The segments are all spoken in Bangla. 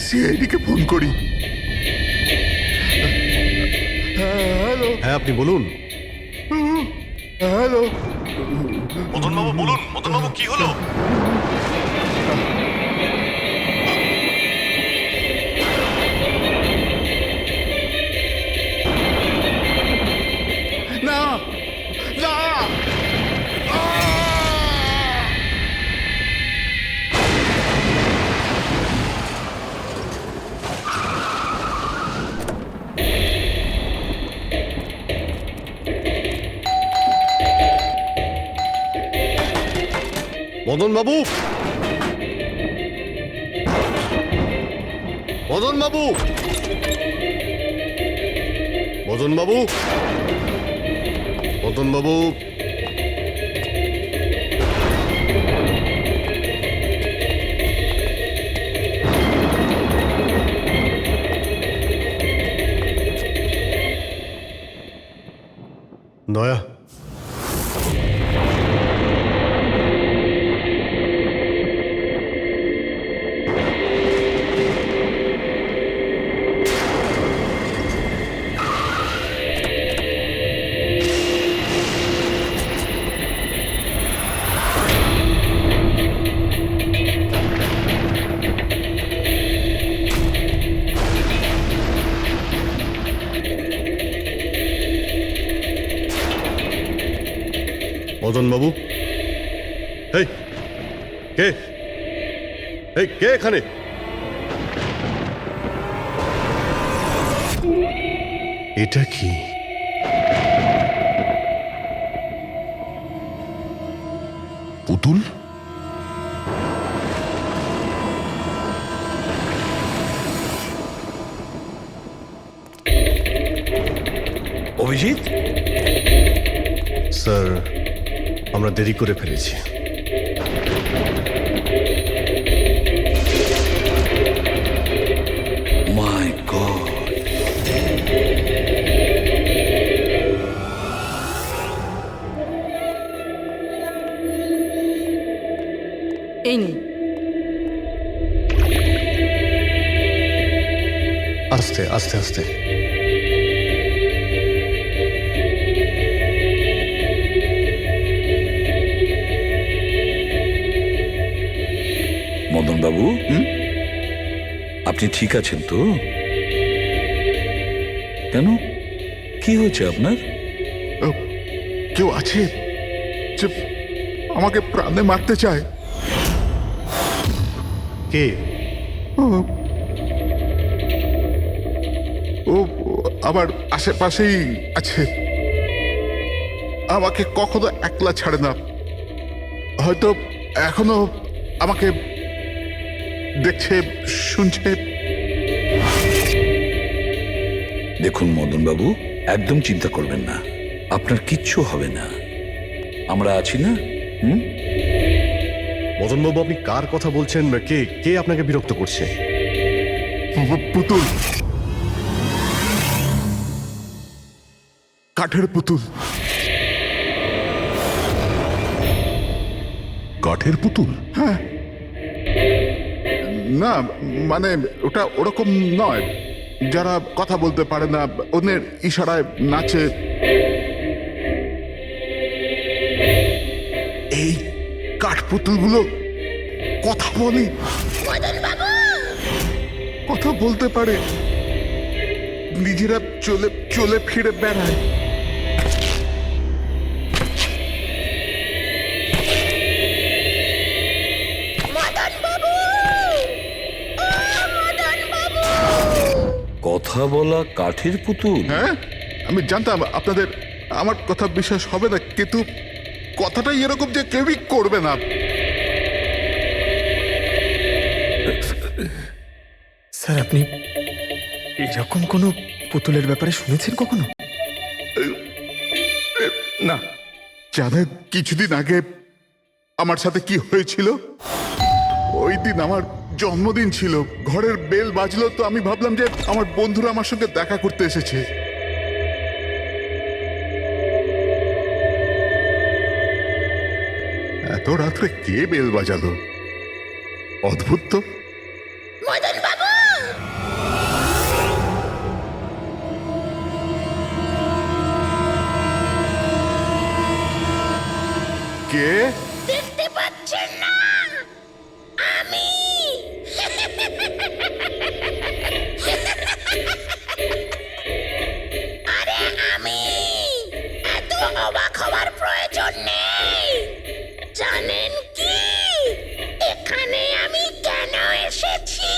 সিআইডিকে ফোন করি। হ্যালো। হ্যাঁ আপনি বলুন। হ্যালো। মদনবাবু বলুন, মদনবাবু কি হলো? না না। মদনবাবু, মদনবাবু, মদনবাবু, মদনবাবু, দয়া, মদনবাবু, এই কে, এই কে এখানে? এটা কি? পুতুল? অভিজিৎ, স্যার আমরা দেরি করে ফেলেছি। মাই গড, এই নিন। আস্তে আস্তে আস্তে। মদনবাবু, আপনি ঠিক আছেন তো? কেন, কি হয়েছে আপনার? কেউ আছে যে আমাকে প্রাণে মারতে চায়? কে? ও আমার আশেপাশেই আছে। আমাকে কখনো একলা ছাড়ে না। হয়তো এখনো আমাকে দেখছে, শুনছে। দেখুন মদনবাবু, একদম চিন্তা করবেন না, আপনার কিচ্ছু হবে না, আমরা আছি না? মদনবাবু আপনি কার কথা বলছেন? কে কে আপনাকে বিরক্ত করছে? পুতুল, কাঠের পুতুল। কাঠের পুতুল? হ্যাঁ। না মানে ওটা ওরকম নয়, যারা কথা বলতে পারে না, অন্যের ইশারায় নাচে। এই কাঠপুতুলগুলো কথা বলে, কথা বলতে পারে, নিজেরা চলে চলে ফিরে বেড়ায়। কথা বলা কাঠের পুতুল? হ্যাঁ, আমি জানতাম আপনাদের আমার কথা বিশ্বাস হবে না, কিন্তু কথাটাই এরকম যে কেউই করবে না। স্যার, আপনি এরকম কোনো পুতুলের ব্যাপারে শুনেছেন কখনো? না, জানেন কিছুদিন আগে আমার সাথে কি হয়েছিল? ওই দিন আমার জন্মদিন ছিল, ঘরের বেল বাজলো, তো আমি ভাবলাম যে আমার বন্ধুরা আমার সঙ্গে দেখা করতে এসেছে। এত রাত্রে কে বেল বাজালো? অদ্ভুত তো। মদন বাবু, কে? দেখতে পাচ্ছেন না আমি আরে আমি এত অবাক হওয়ার প্রয়োজন নেই। জানেন কি এখানে আমি কেন এসেছি?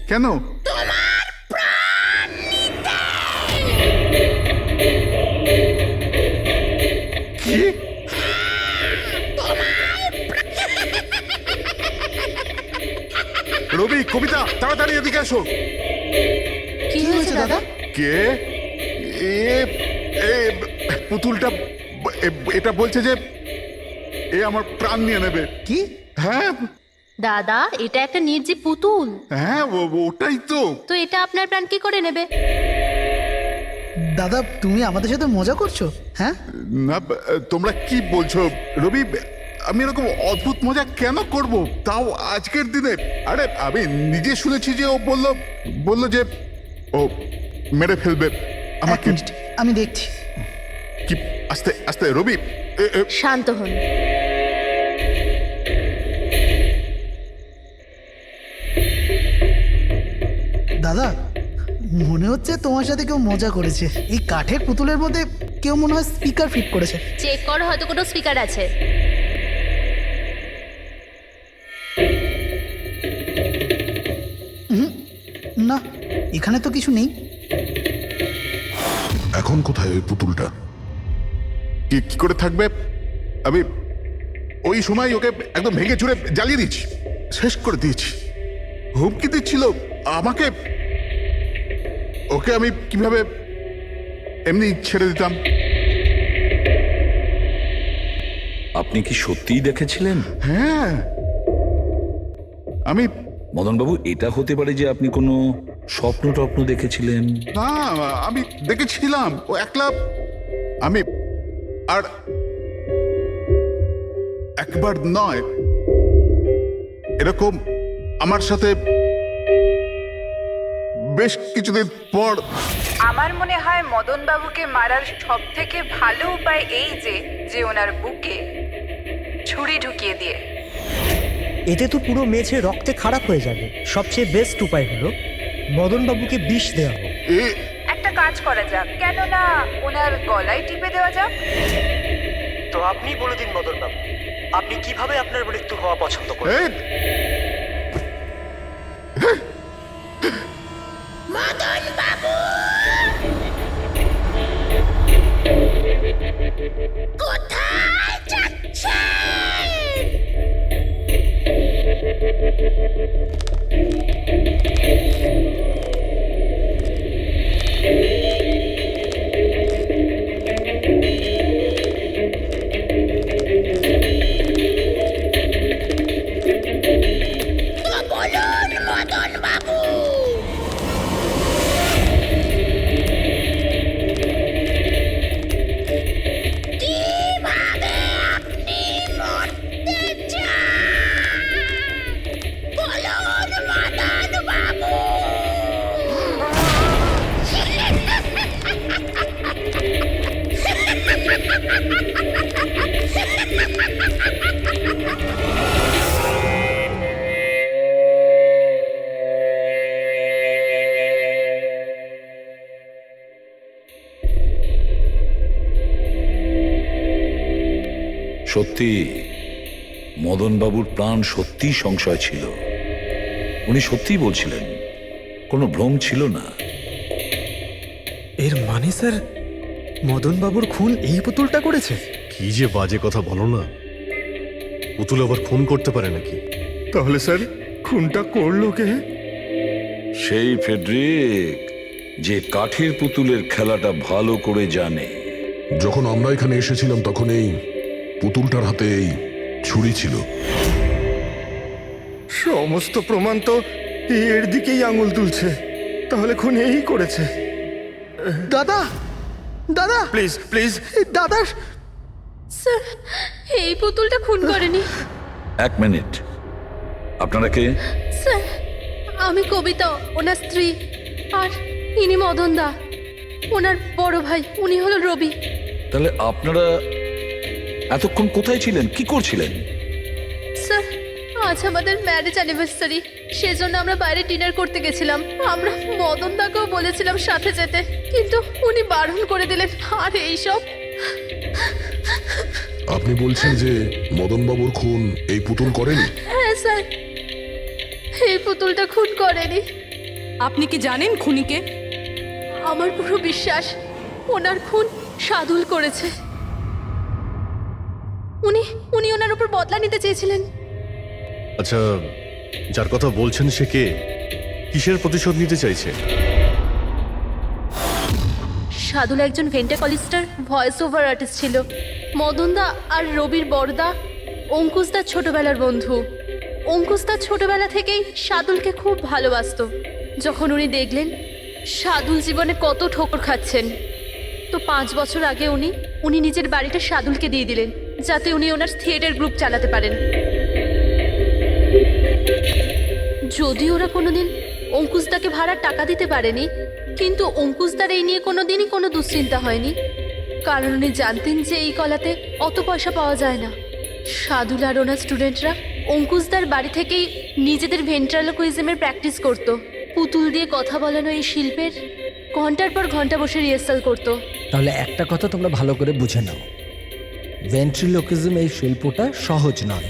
কেন? তোমার প্রাণ নিতে। কি? রবি, কবিতা, তাড়াতাড়ি এদিকে আসো। কি হয়েছে দাদা? কে? এ এ পুতুলটা এটা বলছে যে এ আমার প্রাণ নিয়ে নেবে। কি? হ্যাঁ দাদা, এটা একটা নির্জীব পুতুল। হ্যাঁ, ওটাই তো। তো এটা আপনার প্রাণ কি করে নেবে? দাদা তুমি আমাদের সাথে মজা করছো? হ্যাঁ, না, তোমরা কি বলছো রবি? আমি এরকম অদ্ভুত মজা কেন করব, তাও আজকের দিনে? আরে আমি নিজে শুনেছি যে ও বললো যে ও মেরে ফেলবে এক আমাকে। মিনিট, আমি দেখছি। কি? আস্তে আস্তে রবি। শান্ত হন। দাদা মনে হচ্ছে তোমার সাথে কেউ মজা করেছে। এই কাঠের পুতুলের মধ্যে কেউ মনে হয় স্পিকার ফিট করেছে। চেক করো, হয়তো কোনো স্পিকার আছে। না, এখানে তো কিছু নেই। এখন কোথায় ওই পুতুলটা? কি করে থাকবে? আমি ওই সময় ওকে একদম ভেঙে চুরে জ্বালিয়ে দিয়েছি, শেষ করে দিয়েছি। হুমকি দিচ্ছিল আমাকে। ওকে আমি কিভাবে এমনি ছেড়ে দিতাম? আপনি কি সত্যিই দেখেছিলেন? হ্যাঁ, আমি মদনবাবু, এটা হতে পারে যে আপনি কোনো স্বপ্ন টপ্ন দেখেছিলেন। না, আমি দেখেছিলাম ও একলা। আমি আর একবার নয়, এরকম আমার সাথে বেশ কিছুদিন পর। আমার মনে হয় মদন বাবুকে মারার সব থেকে ভালো উপায় এই যে ওনার বুকে ছুরি ঢুকিয়ে দিয়ে। এতে তো পুরো মেঝে রক্তে খারাপ হয়ে যাবে। সবচেয়ে বেস্ট উপায় হলো মদনবাবুকে বিষ দেওয়া হোক। একটা কাজ করা যাক, কেন না ওনার গলায় টিপে দেওয়া যাক। তো আপনি বলে দিন মদনবাবু, আপনি কিভাবে আপনার মৃত্যু হওয়া পছন্দ করেন? এই, মদন বাবু কোথায় যাচ্ছেন? তো বলুন মদন বাবু। কিভাবে আপনি মরতে চান? বলুন মদন বাবু। সত্যি মদনবাবুর প্রাণ সত্যি সংশয় ছিল। উনি সত্যিই বলছিলেন, কোনো ভ্রম ছিল না। এর মানে স্যার, মদন বাবুর খুন এই পুতুলটা করেছে? কি যে বাজে কথা বলো না। পুতুল আবার খুন করতে পারে নাকি? তাহলে স্যার খুনটা করলো কে? সেই ফেডরিক, যে কাঠের পুতুলের খেলাটা ভালো করে জানে। যখন আমরা এখানে এসেছিলাম তখন এই পুতুলটার হাতে এই ছুরি ছিল। সমস্ত প্রমাণ তো এর দিকেই আঙুল তুলছে। তাহলে খুন এই করেছে। দাদা, দাদা প্লিজ প্লিজ। দাদা, স্যার, এই পুতুলটা খুন করেনি। এক মিনিট, আপনারা কে? স্যার, আমি কবিতা, ওনার স্ত্রী। আর ইনি মদন দা, ওনার বড় ভাই। উনি হলো রবি। তাহলে আপনারা এতক্ষণ কোথায় ছিলেন, কি করছিলেন? স্যার আজ আমাদের ম্যারেজ অ্যানিভার্সারি, সেজন্য আমরা বাইরে ডিনার করতে গেছিলাম। আমরা মদন দাকেও বলেছিলাম সাথে যেতে, কিন্তু উনি বারণ করে দিলেন। আর এইসব আপনি বলছেন যে মদনবাবুর খুন এই পুতুল করেনি? হ্যাঁ স্যার, এই পুতুলটা খুন করেনি। আপনি কি জানেন খুনিকে? আমার পুরো বিশ্বাস ওনার খুন সাদুল করেছে। উনি উনি ওনার উপর বদলা নিতে চেয়েছিলেন। আচ্ছা, যার কথা বলছেন সে কে? কিসের প্রতিশোধ নিতে চাইছে? সাদুল একজন ভেন্টাকলিস্টার ভয়েস ওভার আর্টিস্ট ছিল। মদনদা আর রবির বড়দা অঙ্কুশদার ছোটবেলার বন্ধু। অঙ্কুশদার ছোটবেলা থেকেই সাদুলকে খুব ভালোবাসতো। যখন উনি দেখলেন সাদুল জীবনে কত ঠোকর খাচ্ছেন, তো 5 বছর আগে উনি নিজের বাড়িটা সাদুলকে দিয়ে দিলেন, যাতে উনি ওনার থিয়েটার গ্রুপ চালাতে পারেন। যদি ওরা কোনোদিন অঙ্কুশদাকে ভাড়ার টাকা দিতে পারেনি, কিন্তু অঙ্কুশদার এই নিয়ে কোনোদিনই কোনো দুশ্চিন্তা হয়নি, কারণ উনি জানতেন যে এই কলাতে অত পয়সা পাওয়া যায় না। সাদুল আর ওনার স্টুডেন্টরা অঙ্কুশদার বাড়ি থেকেই নিজেদের ভেন্ট্রালোকুইজমের প্র্যাকটিস করত। পুতুল দিয়ে কথা বলানো এই শিল্পের ঘন্টার পর ঘন্টা বসে রিহার্সাল করতো। তাহলে একটা কথা তোমরা ভালো করে বুঝে নাও, ভেন্ট্রিলোকিজম এই শিল্পটা সহজ নয়,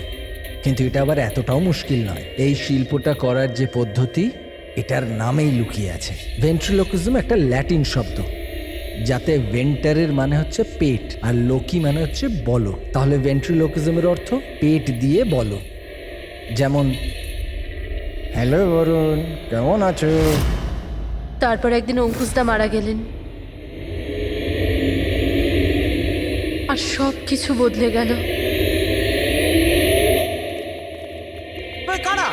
কিন্তু এটা আবার এতটাও মুশকিল নয়। এই শিল্পটা করার যে পদ্ধতি, এটার নামেই লুকিয়ে আছে। ভেন্ট্রিলোকিজম একটা ল্যাটিন শব্দ, যাতে ভেন্টারের মানে হচ্ছে পেট আর লোকি মানে হচ্ছে বলো। তাহলে ভেন্ট্রিলোকিজমের অর্থ পেট দিয়ে বলো। যেমন, হ্যালো বরুণ, কেমন আছো? তারপর একদিন অঙ্কুশদা মারা গেলেন, আর সব কিছু বদলে গেল। কারা?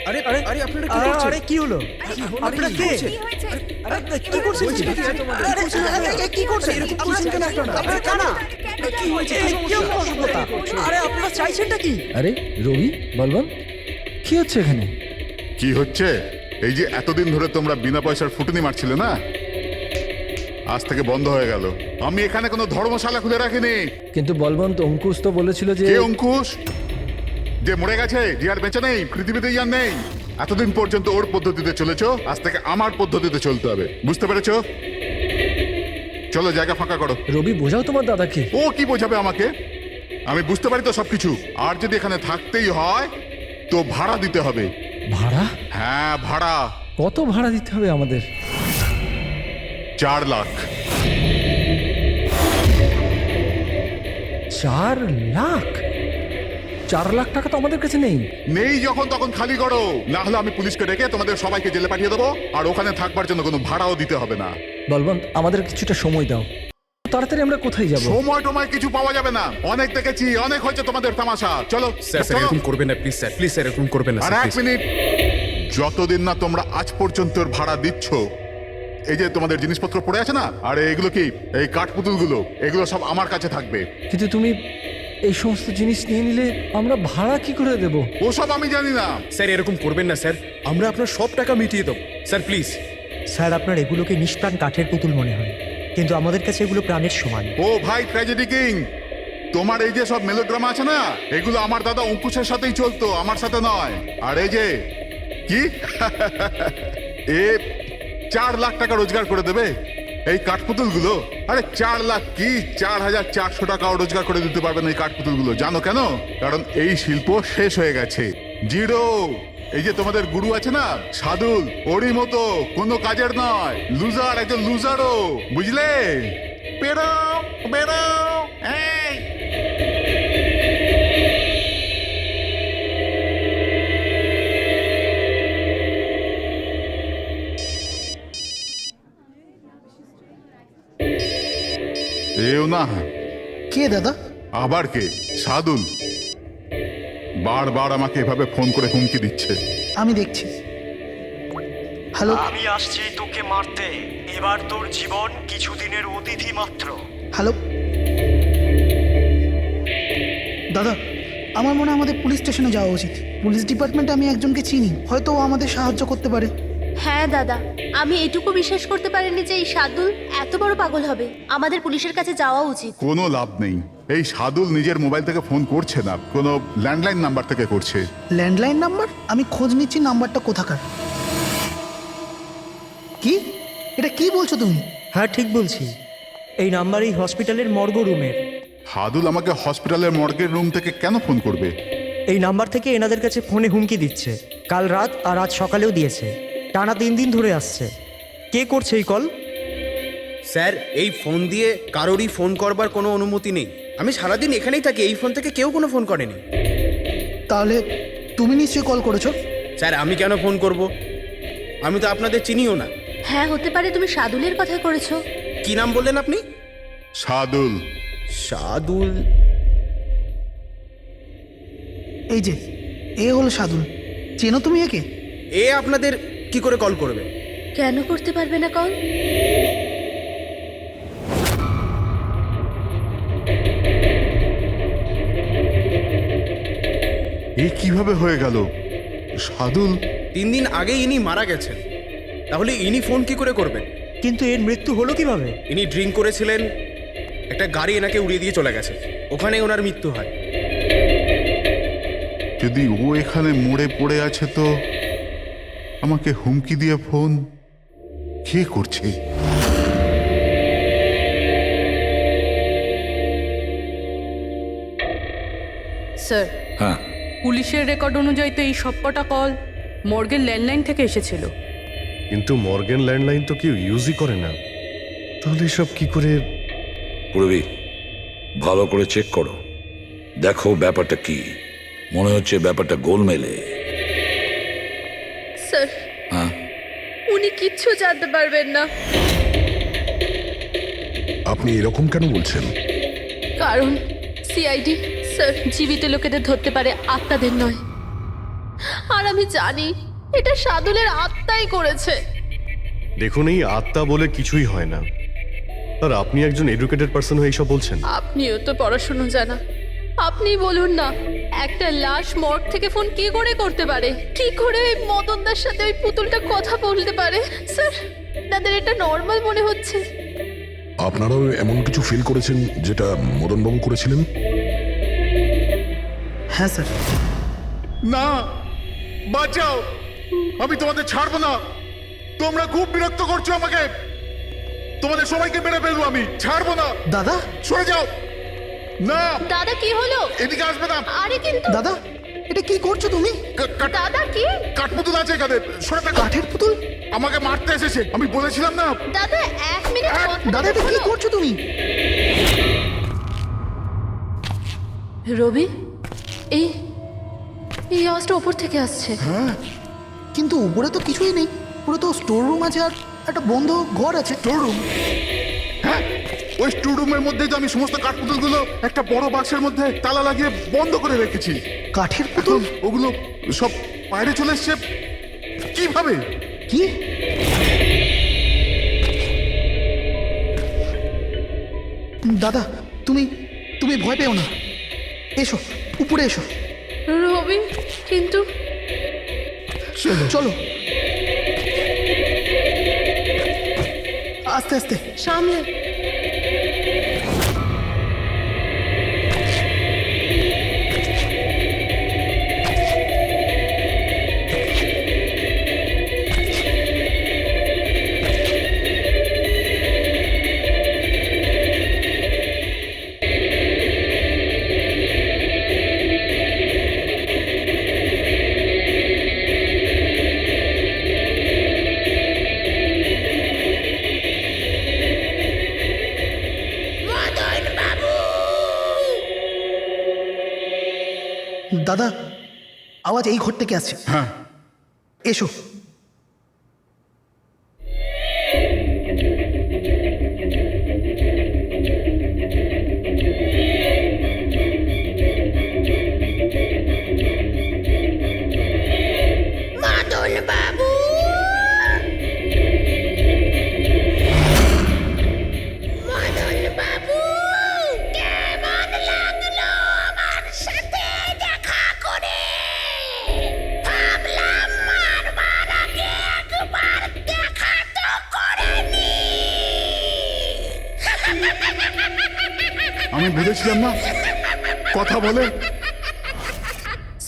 আরে আরে আরে আপনারা কি করছেন? আরে কি হলো? আপনারা কে? আরে কি করছেন? কি করছেন? এরকম করছেন কেন আপনারা? আপনারা কারা? কি হয়েছে? কি সমস্যা? আরে আপনারা চাইছেনটা কি? আরে রবি, বলবান, কি হচ্ছে এখানে? কি হচ্ছে? এই যে এতদিন ধরে তোমরা বিনা পয়সার ফুটুনি মারছিলে না, আজ থেকে বন্ধ হয়ে গেল। আমি এখানে কোনো ধর্মশালা খুলে রাখিনি। কিন্তু বলবন্ত, অঙ্কুশ তো বলেছিল যে... কে অঙ্কুশ? যে মরে গেছে, যে আর বেঁচে নেই, পৃথিবীতে আর নেই। এতদিন পর্যন্ত ওর পদ্ধতিতে চলেছো, আজ থেকে আমার পদ্ধতিতে চলতে হবে। বুঝতে পেরেছো? চলো, জায়গা ফাঁকা করো। রবি, বোঝাও তোমার দাদাকে। ও কি বোঝাবে আমাকে? আমি বুঝতে পারি তো সবকিছু। আর যদি এখানে থাকতেই হয় তো ভাড়া দিতে হবে। ভাড়া? হ্যাঁ, ভাড়া। কত ভাড়া দিতে হবে আমাদের? 4 লাখ। 4 লাখ? 4 লাখ টাকা তো আমাদের কাছে নেই। নেই যখন তখন খালি করো, না হলে আমি পুলিশকে ডেকে তোমাদের সবাইকে জেলে পাঠিয়ে দেবো, আর ওখানে থাকবার জন্য কোনো ভাড়াও দিতে হবে না। বলবন্ত, আমাদের কিছুটা সময় দাও। তাড়াতাড়ি আমরা কোথায় যাব? সময় টময় কিছু পাওয়া যাবে না। অনেক দেখেছি, অনেক হয়েছে তোমাদের তামাশা। চলো স্যার চলো। এরকম করবেন না প্লিজ স্যার, প্লিজ স্যার এরকম করবেন না আর স্যার, 1 মিনিট, যতদিন না তোমরা আজ পর্যন্ত ভাড়া দিচ্ছ, এই যে তোমাদের জিনিসপত্র পড়ে আছে না, আর এগুলো কি, এই কাঠপুতুলগুলো, এগুলো সব আমার কাছে থাকবে। কিন্তু তুমি এই সমস্ত জিনিস নিয়ে নিলে আমরা ভাড়া কি করে দেব? ওসব আমি জানি না। স্যার এরকম করবেন না স্যার, আমরা আপনার সব টাকা মিটিয়ে দেবো স্যার, প্লিজ। স্যার, আপনার এগুলোকে নিষ্প্রাণ কাঠের পুতুল মনে হয়, কিন্তু আমাদের কাছে এগুলো প্রাণের সমান। ও ভাই ট্র্যাজেডি কিং, তোমার এই যে সব মেলোড্রামা আছে না, এগুলো আমার দাদা অঙ্কুশের সাথেই চলতো, আমার সাথে নয়। আর এই যে কি এ 4 লাখ টাকা রোজগার করে দেবে এই কাঠপুতুলগুলো। আরে 4 লাখ কি, 4400 টাকাও রোজগার করে দিতে পারবে না এই কাঠপুতুলগুলো। জানো কেন? কারণ এই শিল্প শেষ হয়ে গেছে, জিরো। এই যে তোমাদের গুরু আছে না সাদুল, ওরই মতো কোনো কাজের নয়, লুজার, একজন লুজারও, বুঝলে? বেরো বেরো। এই এও না। কে দাদা? আবার কে? সাদুল বারবার আমাকে এভাবে ফোন করে হুমকি দিচ্ছে। আমি দেখছি। হ্যালো। আমি আসছি তোকে মারতে। এবার তোর জীবন কিছুদিনের অতিথি মাত্র। হ্যালো দাদা, আমার মনে হয় আমাদের পুলিশ স্টেশনে যাওয়া উচিত। পুলিশ ডিপার্টমেন্টে আমি একজনকে চিনি, হয়তো ও আমাদের সাহায্য করতে পারে। হ্যাঁ দাদা, আমি এটুকু বিশ্বাস করতে পারিনি যে এই সাদুল এত বড় পাগল হবে। আমাদের পুলিশের কাছে যাওয়া উচিত। কোনো লাভ নেই, এই সাদুল নিজের মোবাইল থেকে ফোন করছে না, কোনো ল্যান্ডলাইন নাম্বার থেকে করছে। Landline number? আমি খোঁজ নিচ্ছি নাম্বারটা কোথাকার। কি? এটা কি বলছো তুমি? হ্যাঁ ঠিক বলছি, এই নাম্বার এই হসপিটালের মর্গ রুমের। সাদুল আমাকে হসপিটালের মর্গের রুম থেকে কেন ফোন করবে? এই নাম্বার থেকে এনাদের কাছে ফোনে হুমকি দিচ্ছে, কাল রাত আর আজ সকালেও দিয়েছে, টানা 3 দিন ধরে আসছে। কে করছে এই কল? স্যার এই ফোন দিয়ে কারোরই ফোন করবার কোনো অনুমতি নেই। আমি সারাদিন এখানেই থাকি, এই ফোন থেকে কেউ কোনো ফোন করেনি। তাহলে তুমি নিশ্চয়ই কল করেছো। স্যার আমি কেন ফোন করব? আমি তো আপনাদের চিনিও না। হ্যাঁ হতে পারে তুমি সাদুলের কথা করেছো। কি নাম বললেন আপনি? সাদুল। সাদুল? এই যে এ হলো সাদুল, চেনো তুমি একে? এ আপনাদের কি করে কল করবে? কেন করতে পারবে না কল? এ কিভাবে হয়ে গেল? সাদুল 3 দিন আগে ইনি মারা গেছেন, তাহলে ইনি ফোন কি করে করবেন? কিন্তু এর মৃত্যু হলো কিভাবে? ইনি ড্রিঙ্ক করেছিলেন, একটা গাড়ি এনাকে উড়িয়ে দিয়ে চলে গেছে, ওখানে ওনার মৃত্যু হয়। যদি ও এখানে মরে পড়ে আছে তো আমাকে হুমকি দিয়ে ফোন কে করছে? স্যার হ্যাঁ, পুলিশের রেকর্ড অনুযায়ী তো এই সবকটা কল মর্গের ল্যান্ডলাইন থেকে এসেছিল। কিন্তু মর্গেন ল্যান্ডলাইন তো কেউ ইউজই করে না, তাহলে সব কি করে? পূরবী ভালো করে চেক করো, দেখো ব্যাপারটা কি। মনে হচ্ছে ব্যাপারটা গোলমেলে। স্যার হ্যাঁ, উনি কিচ্ছু জানতে পারবেন না, আপনি এরকম কেন বলছেন? কারণ সিআইডি স্যার জীবিত লোকেদের ধরতে পারে, আত্মাদের নয়। আর আমি জানি এটা সাদুলের আত্মাই করেছে। দেখুন এই আত্মা বলে কিছুই হয় না, আর আপনি একজন এডুকেটেড পার্সন হয়ে এইসব বলছেন? আপনিও তো পড়াশুনো জানা, আপনি বলুন না একটা লাশ মর্গ থেকে ফোন কি করে করতে পারে? কি করে ওই মদনদার সাথে ওই পুতুলটা কথা বলতে পারে? স্যার তাদের এটা নর্মাল মনে হচ্ছে। আপনারাও এমন কিছু ফিল করেছেন যেটা মদনবাবু করেছিলেন? হ্যাঁ স্যার। না, বাঁচাও, আমি তোমাদের ছাড়বো না। তোমরা খুব বিরক্ত করছো আমাকে, তোমাদের সবাইকে মেরে ফেলবো আমি, ছাড়বো না। দাদা, সরে যাও। না দাদা কি হলো? এদিকে আসবে না। আরে কিন্তু দাদা এটা কি করছো তুমি? দাদা কি? কাঠপুতুল আছে এখানে, সরে থাকো। কাঠের পুতুল? আমাকে মারতে এসেছে, আমি বলেছিলাম না। দাদা 1 মিনিট দাদা এটা কি করছো তুমি? রবি এই এই আওয়াজটা ওপর থেকে আসছে। হ্যাঁ কিন্তু উপরে তো কিছুই নেই, পুরো তো স্টোর রুম আছে আর একটা বন্ধ ঘর আছে। Store room? হ্যাঁ, ওই স্টোর রুমের মধ্যেই তো আমি সমস্ত কাঠপুতুলগুলো একটা বড় বাক্সের মধ্যে তালা লাগিয়ে বন্ধ করে রেখেছি। কাঠের পুতুল? ওগুলো সব বাইরে চলে এসছে কিভাবে? কি? দাদা তুমি তুমি ভয় পেও না, এসো উপরে এসো। রবি কিন্তু চলো আস্তে আস্তে সামলে। দাদা আওয়াজ এই ঘর থেকে আসছে। হ্যাঁ এসো। মদন বাবু, মদন বাবু, কেমন লাগলো আমার সাথে দেখা করে? ভাবলাম মারবার আমি বুঝেছিলাম না কথা বলে।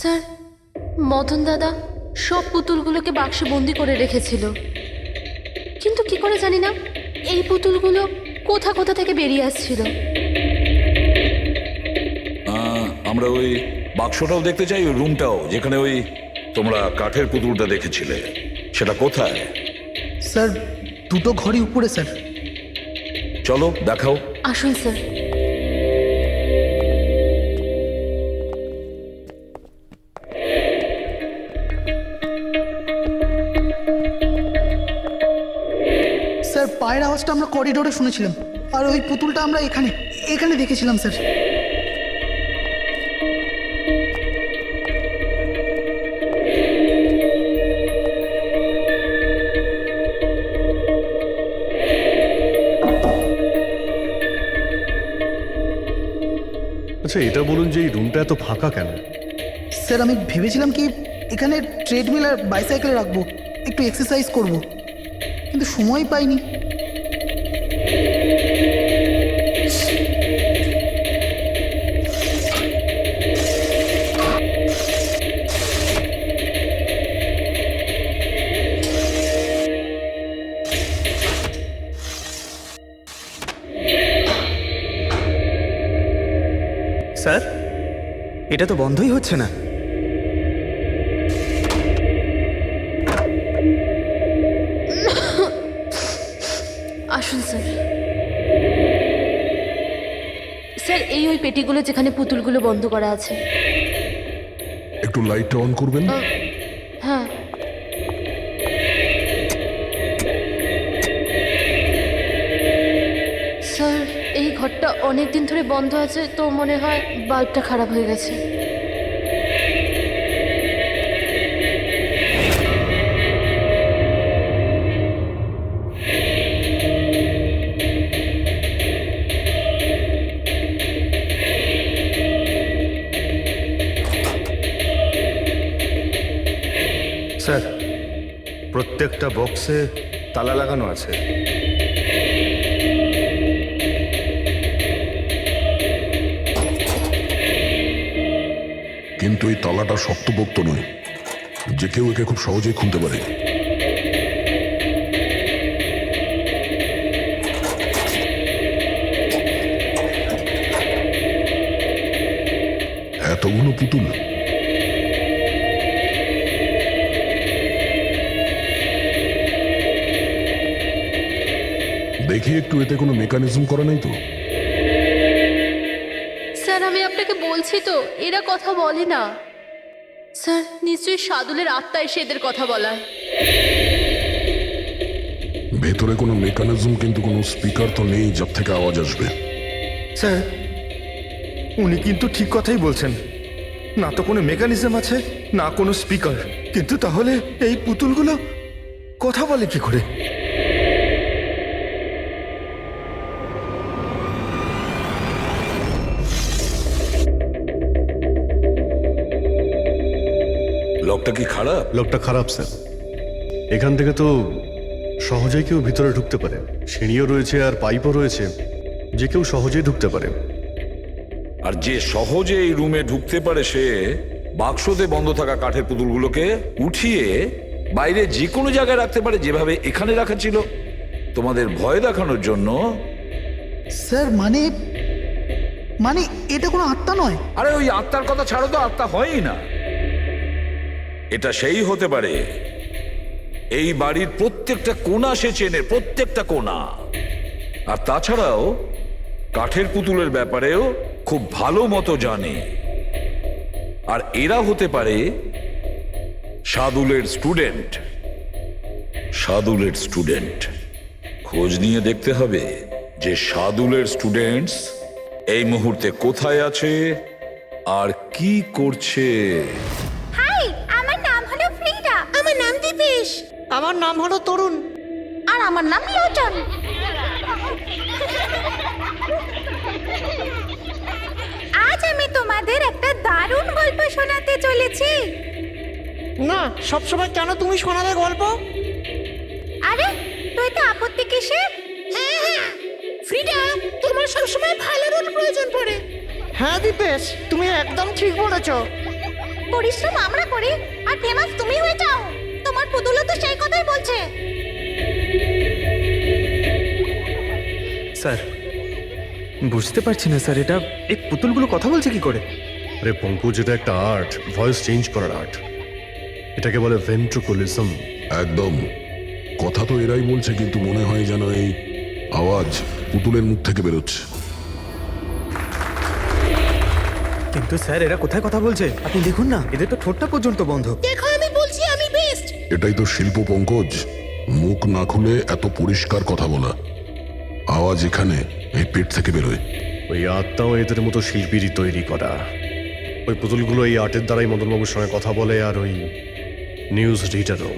স্যার, মদন দাদা সব পুতুলগুলোকে বাক্সে বন্দি করে রেখেছিল, কিন্তু কি করে জানি না এই পুতুলগুলো কোথা কোথা থেকে বেরিয়ে আসছিল। আমরা ওই বাক্সটাও দেখতে চাই, ওই রুমটাও যেখানে ওই তোমরা কাঠের পুতুলটা দেখেছিলে, সেটা কোথায়? স্যার দুটো ঘরই উপরে স্যার। চলো দেখাও। আসুন স্যার। স্যার পায়ের আওয়াজটা আমরা করিডোরে শুনেছিলাম, আর ওই পুতুলটা আমরা এখানে এখানে দেখেছিলাম স্যার। আচ্ছা এটা বলুন যে এই রুমটা এত ফাঁকা কেন? স্যার আমি ভেবেছিলাম কি এখানে ট্রেডমিল আর বাইসাইকেল রাখবো, একটু এক্সারসাইজ করব, কিন্তু সময় পাইনি। স্যার এটা তো বন্ধই হচ্ছে না। আসুন স্যার। স্যার এই ওই পেটিগুলো যেখানে পুতুলগুলো বন্ধ করা আছে। একটু লাইটটা অন করবেন? হ্যাঁ। স্যার এই ঘরটা অনেক দিন ধরে বন্ধ আছে, তো মনে হয় বাল্বটা খারাপ হয়ে গেছে। স্যার প্রত্যেকটা বক্সে তালা লাগানো আছে। কিন্তু এই তালাটা শক্তপোক্ত নয়, যে কেউ একে খুব সহজেই খুলতে পারে। এতগুলো পুতুল, দেখি একটু এতে কোনো মেকানিজম করা নেই তো? স্যার আমি আপনাকে বলছি তো এরা কথা বলে না। স্যার নিশ্চয়ই সাদুলের আত্মা এসে এদের কথা বলায়। ভেতরে কোনো মেকানিজম কিন্তু কোনো স্পিকার তো নেই যার থেকে আওয়াজ আসবে। স্যার উনি কিন্তু ঠিক কথাই বলছেন, না তো কোনো মেকানিজম আছে না কোনো স্পিকার, কিন্তু তাহলে এই পুতুলগুলো কথা বলে কি করে? লকটা কি খারাপ? লকটা খারাপ স্যার। এখান থেকে তো সহজেই কেউ ভিতরে ঢুকতে পারে, সিঁড়িও রয়েছে আর পাইপও রয়েছে, যে কেউ সহজেই ঢুকতে পারে। আর যে সহজে এই রুমে ঢুকতে পারে সে বাক্সতে বন্ধ থাকা কাঠের পুতুলগুলোকে উঠিয়ে বাইরে যে কোনো জায়গায় রাখতে পারে, যেভাবে এখানে রাখা ছিল তোমাদের ভয় দেখানোর জন্য। স্যার মানে মানে এটা কোনো আত্মা নয়। আরে ওই আত্মার কথা ছাড়ো তো, আত্মা হয়ই না। এটা সেই হতে পারে এই বাড়ির প্রত্যেকটা কোণা সে চেনে, প্রত্যেকটা কোণা। আর তাছাড়াও কাঠের পুতুলের ব্যাপারেও খুব ভালো মতো জানে। আর এরা হতে পারে সাদুলের স্টুডেন্ট। সাদুলের স্টুডেন্ট খোঁজ নিয়ে দেখতে হবে যে সাদুলের স্টুডেন্টস এই মুহূর্তে কোথায় আছে আর কি করছে। হাই, আমার নাম হলো ফ্রিডা। আমার নাম দীপেশ। আমার নাম হলো তরুণ। আর আমার নাম লোচন। আজ আমি তোমাদের একটা দারুণ গল্প শোনাতে চলেছি। না, সবসময় কেন তুমি শোনাবে গল্প? আরে তুই তো আপত্তি কিসের? ফ্রিডা, তোমার সবসময় ভালো রোল প্রয়োজন পড়ে। হ্যাঁ দীপেশ, তুমি একদম ঠিক বলেছো। পরিশ্রম আমরা করি আর ফেমাস তুমি হয়ে যাও। তোমার পুতুলও তো সেই কথাই বলছে। স্যার বুঝতে পারছি না স্যার, এটা এই পুতুলগুলো কথা বলছে কি করে? আরে পঙ্কজ, এটা একটা আর্ট, ভয়েস চেঞ্জ করার আর্ট। এটাকে বলে ভেন্ট্রিকুলিজম। একদম। কথা তো এরাই বলছে, কিন্তু মনে হয় যেন এই আওয়াজ পুতুলের মুখ থেকে বেরোচ্ছে। কিন্তু স্যার এরা কোথায় কথা বলছে? আপনি দেখুন না, এদের তো ঠোঁটটা পর্যন্ত বন্ধ। দেখো, আমি বলছি আমি বেস্ট। এটাই তো শিল্প পঙ্কজ, মুখ না খুলে এত পরিষ্কার কথা বলা। আওয়াজ এখানে এই পেট থেকে বেরোয়। ওই আর্টটাও এদের মতো শিল্পীরই তৈরি করা। ওই পুতুলগুলো এই আর্টের দ্বারাই মদনবাবুর সঙ্গে কথা বলে, আর ওই নিউজ রিডারও।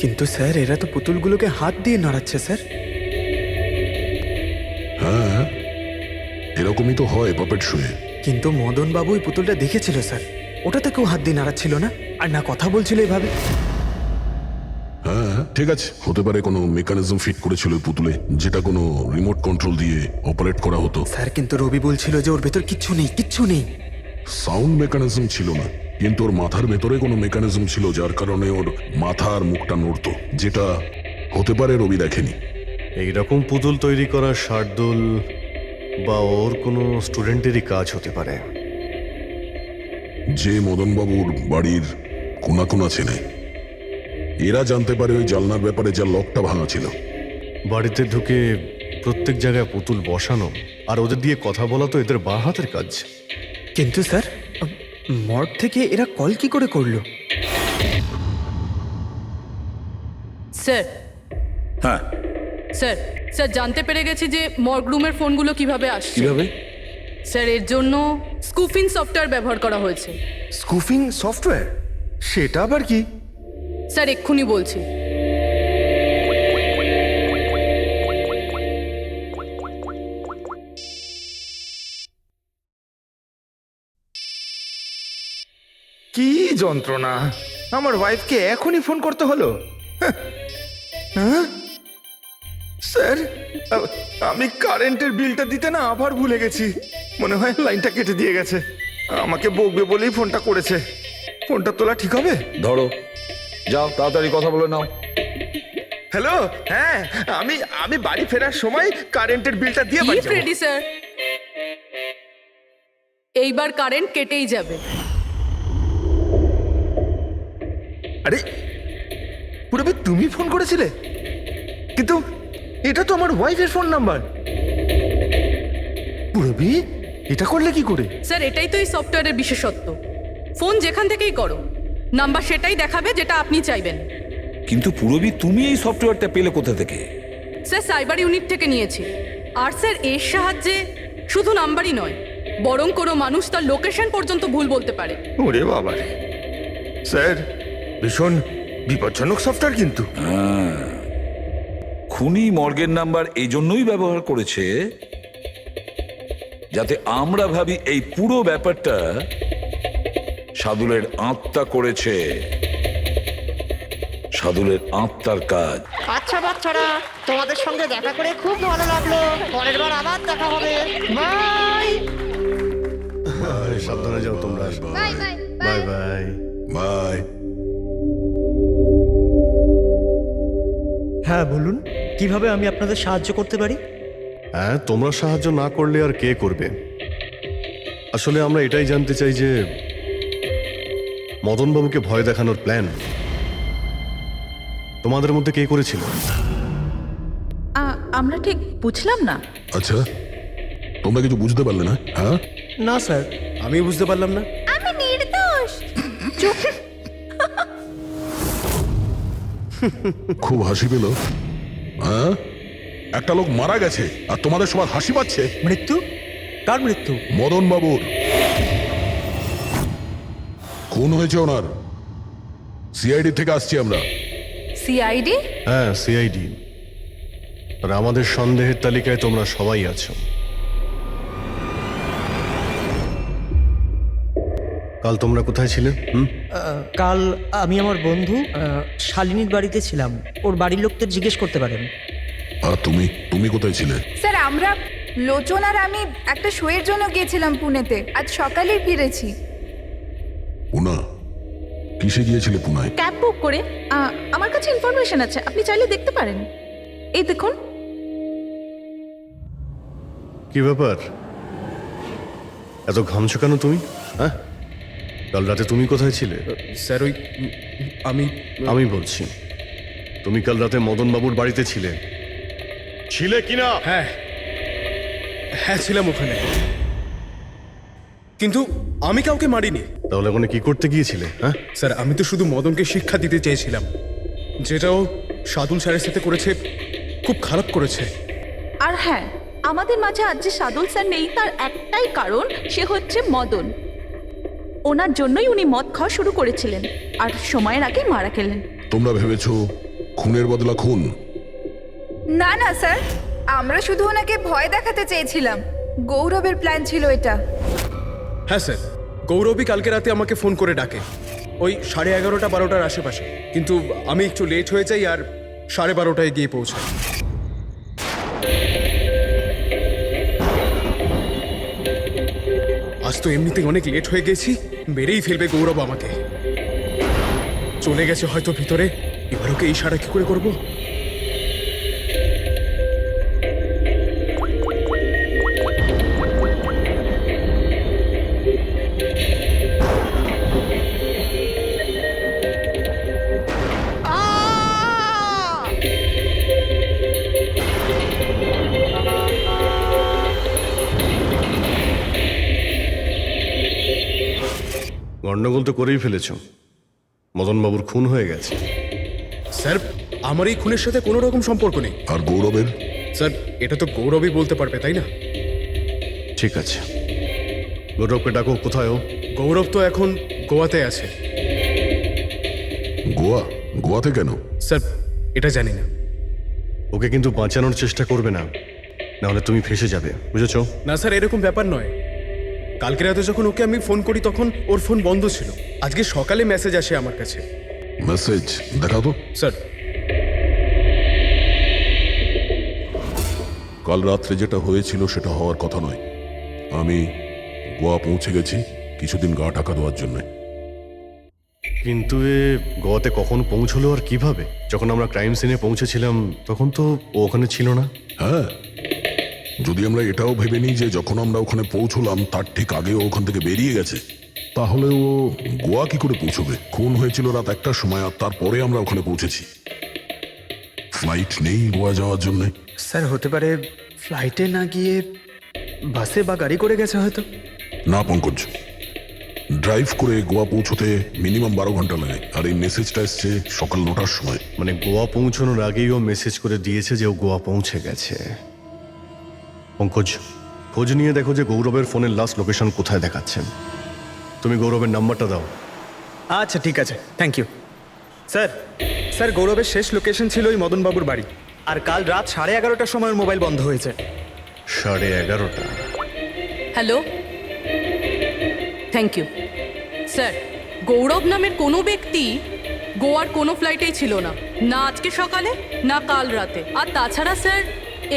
কিন্তু স্যার এরা তো পুতুলগুলোকে হাত দিয়ে নাড়াচ্ছে স্যার। হ্যাঁ, এরকমই তো হয় পাপেট শুয়ে। কিন্তু মদন বাবু ওই পুতুলটা দেখেছিল স্যার, ওটাতে কেউ হাত দিয়ে নাড়াচ্ছিল না, আর না কথা বলছিল এভাবে। হ্যাঁ ঠিক আছে, হতে পারে কোনো মেকানিজম ফিট করেছিল ওই পুতুলে, যেটা কোনো রিমোট কন্ট্রোল দিয়ে অপারেট করা হতো। স্যার কিন্তু রবি বলছিল যে ওর ভেতর কিচ্ছু নেই, কিচ্ছু নেই। সাউন্ড মেকানিজম ছিল না, কিন্তু ওর মাথার ভেতরে কোনো মেকানিজম ছিল, যার কারণে ওর মাথা আর মুখটা নড়তো, যেটা হতে পারে রবি দেখেনি। এইরকম পুতুল তৈরি করা শার্দুল বা ওর কোনো স্টুডেন্টেরই কাজ হতে পারে। যে মদনবাবুর বাড়ির কোনা কোনা চেনে, এরা জানতে পারে ওই জানলার ব্যাপারে, যার লকটা ভাঙা ছিল। বাড়িতে ঢুকে প্রত্যেক জায়গায় পুতুল বসানো আর ওদের দিয়ে কথা বলা তো এদের বাঁ হাতের কাজ। কিন্তু স্যার মর্গ থেকে এরা কল কি করে করলো? স্যার, হ্যাঁ, স্যার স্যার জানতে পেরে গেছি যে মর্গ রুমের ফোনগুলো কিভাবে আসছে। কিভাবে? স্যার এর জন্য স্কুফিং সফটওয়্যার ব্যবহার করা হয়েছে। স্কুফিং সফটওয়্যার? সেটা আবার কি? স্যার এক্ষুনি বলছি। কি যন্ত্রণা! আমার ওয়াইফকে এখনই ফোন করতে হলো। হ্যাঁ স্যার, আমি কারেন্টের বিলটা দিতে না আবার ভুলে গেছি। মনে হয় লাইনটা কেটে দিয়ে গেছে। আমাকে বকবে বলেই ফোনটা করেছে। ফোনটা তোলা ঠিক হবে? ধরো, যাও তাড়াতাড়ি কথা বলে নাও। হ্যালো, হ্যাঁ আমি বাড়ি ফেরার সময় কারেন্টের বিলটা দিয়ে বাড়ি যাবো। রেডি স্যার, এইবার কারেন্ট কেটেই যাবে। আরে পুরবি, তুমি ফোন করেছিলে? কিন্তু এটা তো আমার ওয়াইফের ফোন নাম্বার। পুরবি, এটা করলে কি করে? স্যার এটাই তো এই সফটওয়্যারের বিশেষত্ব। ফোন যেখান থেকেই করো, নাম্বার সেটাই দেখাবে যেটা আপনি চাইবেন। কিন্তু পুরবি, তুমি এই সফটওয়্যারটা পেলে কোথা থেকে? স্যার সাইবার ইউনিট থেকে নিয়েছি। আর স্যার এর সাহায্যে শুধু নাম্বারই নয়, বরং কোনো মানুষ তার লোকেশন পর্যন্ত ভুল বলতে পারে। ওরে বাবা রে! স্যার ভীষণ বিপজ্জনক সফটওয়্যার কিন্তু। খুনি মর্গের নাম্বার এই জন্যই ব্যবহার করেছে যাতে আমরা ভাবি এই পুরো ব্যাপারটা সাদুলের আত্মা করেছে। সাদুলের আত্মার কাজ। আচ্ছা বাচ্চারা, তোমাদের সঙ্গে দেখা করে খুব ভালো লাগলো। পরের বার আবার দেখা হবে। বাই। সাবধানে যাও তোমরা। Bye bye bye bye bye. হ্যাঁ বলুন, কিভাবে আমি আপনাদের সাহায্য করতে পারি? হ্যাঁ, তোমরা সাহায্য না করলে আর কে করবে? আসলে আমরা এটাই জানতে চাই যে মদনবাবুকে ভয় দেখানোর প্ল্যান তোমাদের মধ্যে কে করেছিল? আমরা ঠিক বুঝলাম না। আচ্ছা, তোমরা কিছু বুঝতে পারলে না? হ্যাঁ, না স্যার, আমি বুঝতে পারলাম না। আমি নির্দোষ। খুব হাসি পেল। হ্যাঁ, একটা লোক মারা গেছে আর তোমাদের সবার হাসি পাচ্ছে। মৃত্যু? কার মৃত্যু? মদন বাবুর খুন হয়েছে ওনার। সিআইডি থেকে আসছি আমরা। সিআইডি? হ্যাঁ, সিআইডি। আর আমাদের সন্দেহের তালিকায় তোমরা সবাই আছো। কাল তোমরা কোথায় ছিলে? কাল আমি আমার বন্ধু শালিনীর বাড়িতে ছিলাম। ওর বাড়ির লোকদের জিজ্ঞেস করতে পারেন। আর তুমি তুমি কোথায় ছিলে? স্যার আমরা লোচন আর আমি একটা শোয়ের জন্য গিয়েছিলাম পুনেতে, আজ সকালেই ফিরেছি। পুনা? কিসে গিয়েছিলে পুনায়? ক্যাব বুক করে আমার কাছে ইনফরমেশন আছে, আপনি চাইলে দেখতে পারেন। এই দেখুন। কি ব্যাপার, এত ঘামছো কেন তুমি? হ্যাঁ, কাল রাতে তুমি কোথায় ছিলে? স্যার ওই আমি বলছি, তুমি কাল রাতে মদন বাবুর বাড়িতে ছিলে কিনা? হ্যাঁ হ্যাঁ ছিলাম ওখানে, কিন্তু আমি কাউকে মারিনি। তাহলে ওখানে কি করতে গিয়েছিলে? হ্যাঁ স্যার আমি তো শুধু মদনকে শিক্ষা দিতে চেয়েছিলাম, যেটাও সাদুল স্যারের সাথে করেছে, খুব খারাপ করেছে। আর হ্যাঁ, আমাদের মাঝে আজ যে সাদুল স্যার নেই তার একটাই কারণ, সে হচ্ছে মদন। ওনার জন্যই উনি মদ খাওয়া শুরু করেছিলেন আর সময়ের আগেই মারা গেলেন। তোমরা ভেবেছো খুনের বদলা খুন? না না স্যার, আমরা শুধু ওনাকে ভয় দেখাতে চেয়েছিলাম। গৌরবের প্ল্যান ছিল এটা। হ্যাঁ স্যার, গৌরবই কালকে রাতে আমাকে ফোন করে ডাকে, ওই 11:30 12টার আশেপাশে, কিন্তু আমি একটু লেট হয়ে যাই আর 12:30টায় গিয়ে পৌঁছাই। আজ তো এমনিতেই অনেক লেট হয়ে গেছি, মেরেই ফেলবে গৌরব আমাকে। চলে গেছে হয়তো ভিতরে, এবার ওকে ইশারা কি করে করবো? গন্ডগোল তো করেই ফেলেছো, মদন বাবুর খুন হয়ে গেছে। স্যার আমার এই খুনের সাথে কোনো রকম সম্পর্ক নেই। আর গৌরবের? স্যার এটা তো গৌরবই বলতে পারবে, তাই না? ঠিক আছে, গৌরবকে ডাকো। কোথায় ও? গৌরব তো এখন গোয়াতে আছে। গোয়া? গোয়াতে কেন? স্যার এটা জানি না। ওকে কিন্তু বাঁচানোর চেষ্টা করবে না, নাহলে তুমি ফেসে যাবে, বুঝেছো? না স্যার, এরকম ব্যাপার নয়। কালকে রাতে যখন ওকে আমি ফোন করি তখন ওর ফোন বন্ধ ছিল। আজকে সকালে মেসেজ আসে আমার কাছে। মেসেজ দেখাও তো। স্যার কাল রাত্রে যেটা হয়েছিল সেটা হওয়ার কথা নয়। আমি গোয়া পৌঁছে গেছি কিছুদিন গা ঢাকা দেওয়ার জন্য। কিন্তু এ গোয়াতে কখন পৌঁছলো আর কিভাবে? যখন আমরা ক্রাইম সিনে পৌঁছেছিলাম তখন তো ও ওখানে ছিল না। হ্যাঁ, যদি আমরা এটাও ভেবে নিই যে যখন আমরা ওখানে পৌঁছলাম তার ঠিক আগে ও ওখান থেকে বেরিয়ে গেছে, তাহলে ও গোয়া কি করে পৌঁছবে? খুন হয়েছিল রাত 1টার সময় আর তারপরে আমরা ওখানে পৌঁছেছি। ফ্লাইট নেই গোয়া যাওয়ার জন্য। স্যার হতে পারে ফ্লাইটে না গিয়ে বাসে বা গাড়ি করে গেছে হয়তো। না পঙ্কজ, ড্রাইভ করে গোয়া পৌঁছতে মিনিমাম 12 ঘন্টা লাগে, আর এই মেসেজটা এসছে সকাল 9টার সময়। মানে গোয়া পৌঁছানোর আগেই ও মেসেজ করে দিয়েছে যে ও গোয়া পৌঁছে গেছে। পঙ্কজ, খোঁজ নিয়ে দেখো যে গৌরবের ফোনের লাস্ট লোকেশন কোথায় দেখাচ্ছে। তুমি গৌরবের নাম্বারটা দাও। আচ্ছা ঠিক আছে, থ্যাংক ইউ স্যার। স্যার গৌরবের শেষ লোকেশন ছিল ওই মদনবাবুর বাড়ি, আর কাল রাত 11:30টার সময় ওর মোবাইল বন্ধ হয়েছে। 11:30? Hello, thank you sir. Gaurav নামের কোনো ব্যক্তি গোয়ার কোনো ফ্লাইটেই ছিল না, না আজকে সকালে না কাল রাতে। আর তাছাড়া স্যার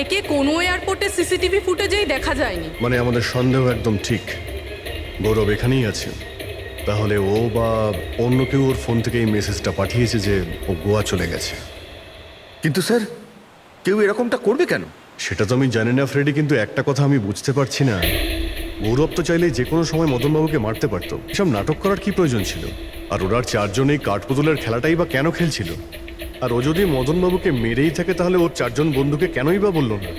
একে কোনো এয়ারপোর্টে সিসিটিভি ফুটেজেই দেখা যায়নি। মানে আমাদের সন্দেহ একদম ঠিক, গৌরব এখানেই আছে। তাহলে ও বা অন্য কেউ ওর ফোন থেকে এই মেসেজটা পাঠিয়েছে যে ও গোয়া চলে গেছে। কিন্তু স্যার কেউ এরকমটা করবে কেন? সেটা তো আমি জানি না ফ্রেডি, কিন্তু একটা কথা আমি বুঝতে পারছি না, গৌরব তো চাইলে যে কোনো সময় মদনবাবুকে মারতে পারতো। এসব নাটক করার কি প্রয়োজন ছিল? আর ওরার 4 জন এই কাঠপুতুলের খেলাটাই বা কেন খেলছিল? আর ও যদি মদনবাবুকে মেরেই থাকে তাহলে ওর 4 জন বন্ধুকে কেনই বা বললো না?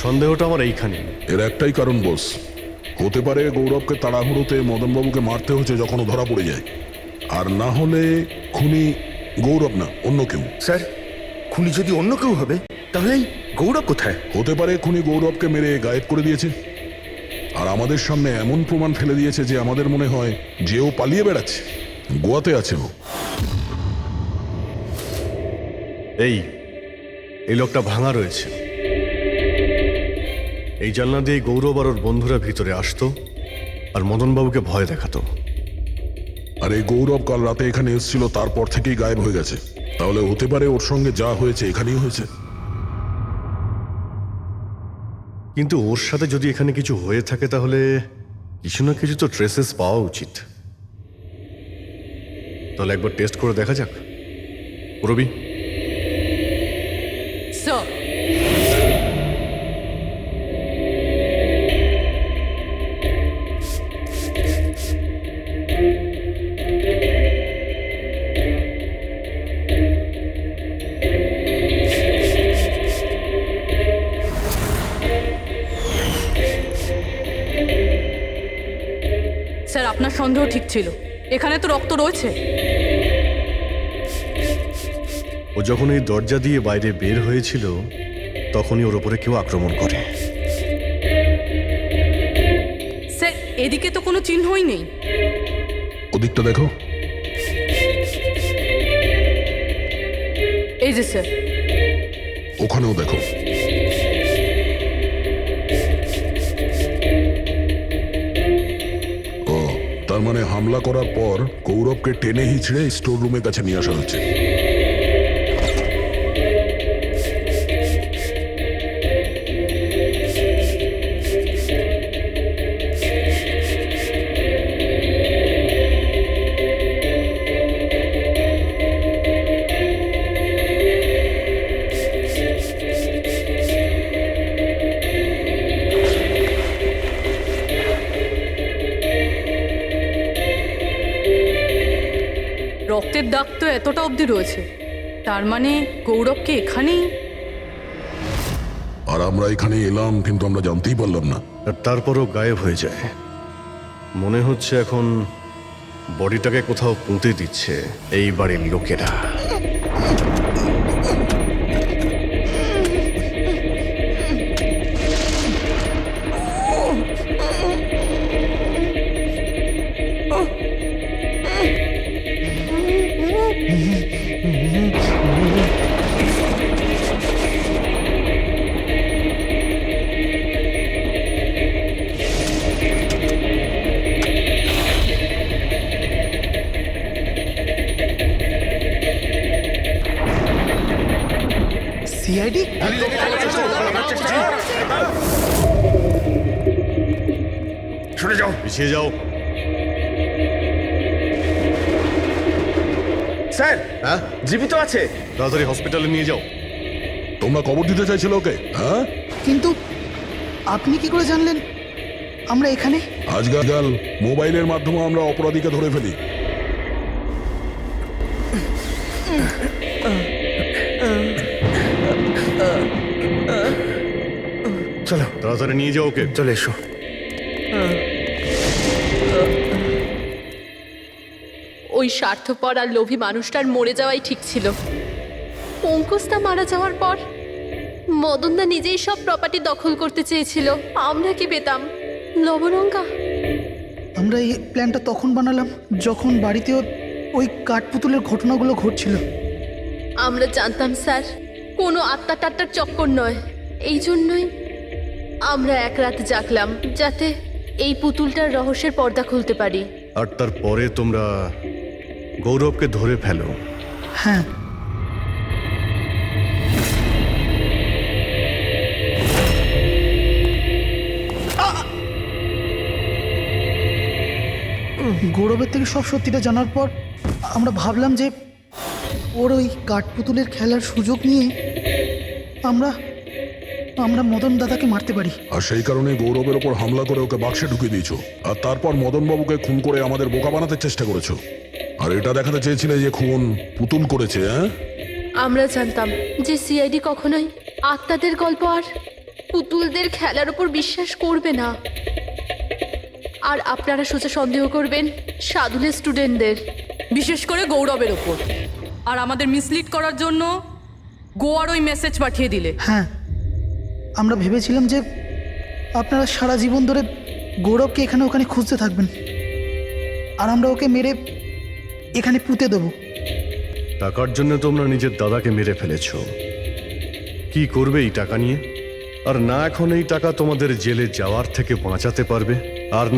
সন্দেহটা আমার এইখানে। এর একটাই কারণ বস, হতে পারে গৌরবকে তাড়াহুড়োতে মদনবাবুকে মারতে হচ্ছে যখন ও ধরা পড়ে যায়, আর না হলে খুনি গৌরব না অন্য কেউ। স্যার খুনি যদি অন্য কেউ হবে তাহলে গৌরব কোথায়? হতে পারে খুনি গৌরবকে মেরে গায়েব করে দিয়েছে, আর আমাদের সামনে এমন প্রমাণ ফেলে দিয়েছে যে আমাদের মনে হয় যে ও পালিয়ে বেড়াচ্ছে, গোয়াতে আছে ও। এই লোকটা ভাঙা রয়েছে। এই জানলা দিয়ে গৌরব আর ওর বন্ধুরা ভিতরে আসতো আর মদনবাবুকে ভয় দেখাতো। আর এই গৌরব কাল রাতে এখানে এসেছিল, তারপর থেকেই গায়েব হয়ে গেছে। তাহলে হতে পারে ওর সঙ্গে যা হয়েছে এখানেই হয়েছে। কিন্তু ওর সাথে যদি এখানে কিছু হয়ে থাকে তাহলে কিছু না কিছু তো ট্রেসেস পাওয়া উচিত। তাহলে একবার টেস্ট করে দেখা যাক। রবি, স্যার স্যার আপনার সন্দেহ ঠিক ছিল, এখানে তো রক্ত রয়েছে। ও যখন এই দরজা দিয়ে বাইরে বের হয়েছিল তখনই ওর ওপরে কেউ আক্রমণ করে। স্যার এদিকে তো কোনো চিহ্নই নেই। ওদিকটা দেখো। এই যে স্যার, ওখানেও দেখো। ও, তার মানে হামলা করার পর গৌরবকে টেনে হিচড়ে স্টোর রুমের কাছে নিয়ে আসা হচ্ছে। রক্তের দাগ তো এতটা অবধি রয়েছে, তার মানে গৌরবকে এখানেই। আর আমরা এখানে এলাম কিন্তু আমরা জানতেই পারলাম না। আর তারপরও গায়েব হয়ে যায়। মনে হচ্ছে এখন বডিটাকে কোথাও পুঁতে দিচ্ছে এই বাড়ির লোকেরা। সিআইডি? শুনে যাও। পিছিয়ে যাও। স্যার, হ্যাঁ, জীবিত আছে। তাড়াতাড়ি হসপিটালে নিয়ে যাও। তোমরা কবর দিতে চাইছিল ওকে? হ্যাঁ, কিন্তু আপনি কি করে জানলেন আমরা এখানে? আজকাল মোবাইলের মাধ্যমে আমরা অপরাধীকে ধরে ফেলি। চলো তাড়াতাড়ি নিয়ে যাও ওকে। চলে এসো। ওই স্বার্থপর আর লোভী মানুষটার মরে যাওয়াই ঠিক ছিল। অঙ্কুশদা মারা যাওয়ার পর মদনদা নিজেই সব প্রপার্টি দখল করতে চেয়েছিল। আমরা কি পেতাম? লবণঙ্কা। আমরা এই প্ল্যানটা তখন বানালাম যখন বাড়িতে ওই কাঠপুতুলের ঘটনাগুলো ঘটছিল। আমরা জানতাম স্যার কোনো আত্মা টাত্মার চক্কর নয়। এই জন্যই আমরা এক রাত জাগলাম যাতে এই পুতুলটার রহস্যের পর্দা খুলতে পারি। আর তারপরে তোমরা গৌরবকে ধরে ফেলো। হ্যাঁ, গৌরবের থেকে সব সত্যিটা জানার পর আমরা ভাবলাম যে ওর ওই কাঠপুতুলের খেলার সুযোগ নিয়ে আমরা মদন দাদাকে মারতে পারি। আর সেই কারণে গৌরবের ওপর হামলা করে ওকে বাক্সে ঢুকিয়ে দিয়েছো। আর তারপর মদনবাবুকে খুন করে আমাদের বোকা বানাতে চেষ্টা করেছো। আর এটা দেখাতে চেয়েছিলে যে খুন পুতুল করেছে। হ্যাঁ, আমরা জানতাম যে সিআইডি কখনোই আত্মাদের গল্প আর পুতুলদের খেলার উপর বিশ্বাস করবে না। আর আপনারা সোজা সন্দেহ করবেন সাধুলের স্টুডেন্টদের, বিশেষ করে গৌরবের ওপর। আর আমাদের মিসলিড করার জন্য গোয়ার ওই মেসেজ পাঠিয়ে দিলে। হ্যাঁ, আমরা ভেবেছিলাম যে আপনারা সারা জীবন ধরে গৌরবকে এখানে ওখানে খুঁজতে থাকবেন আর আমরা ওকে মেরে এখানে পুঁতে দেবো। টাকার জন্য তোমরা নিজের দাদাকে মেরে ফেলেছো। কি করবে এই টাকা নিয়ে? আর না এখন এই টাকা তোমাদের জেলে যাওয়ার থেকে বাঁচাতে পারবে, আর না